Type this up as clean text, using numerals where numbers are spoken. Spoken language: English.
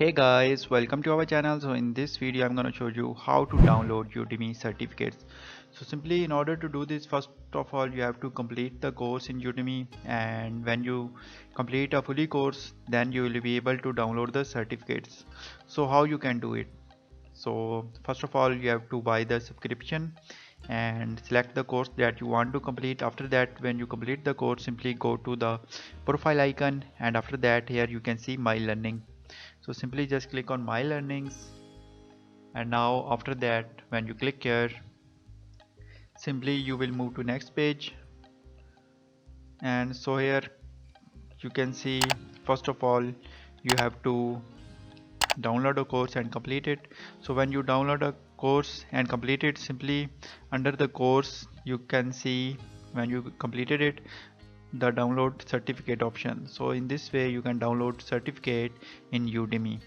Hey guys, welcome to our channel. So in this video I'm going to show you how to download Udemy certificates. So simply in order to do this, first of all you have to complete the course in Udemy, and when you complete a fully course then you will be able to download the certificates. So how you can do it? So first of all you have to buy the subscription and select the course that you want to complete. After that, when you complete the course, simply go to the profile icon, and after that here you can see my learning. So simply just click on my learnings, and now after that when you click here, simply you will move to next page. And so here you can see, first of all you have to download a course and complete it. So when you download a course and complete it, simply under the course you can see when you completed it the download certificate option. So in this way you can download certificate in Udemy.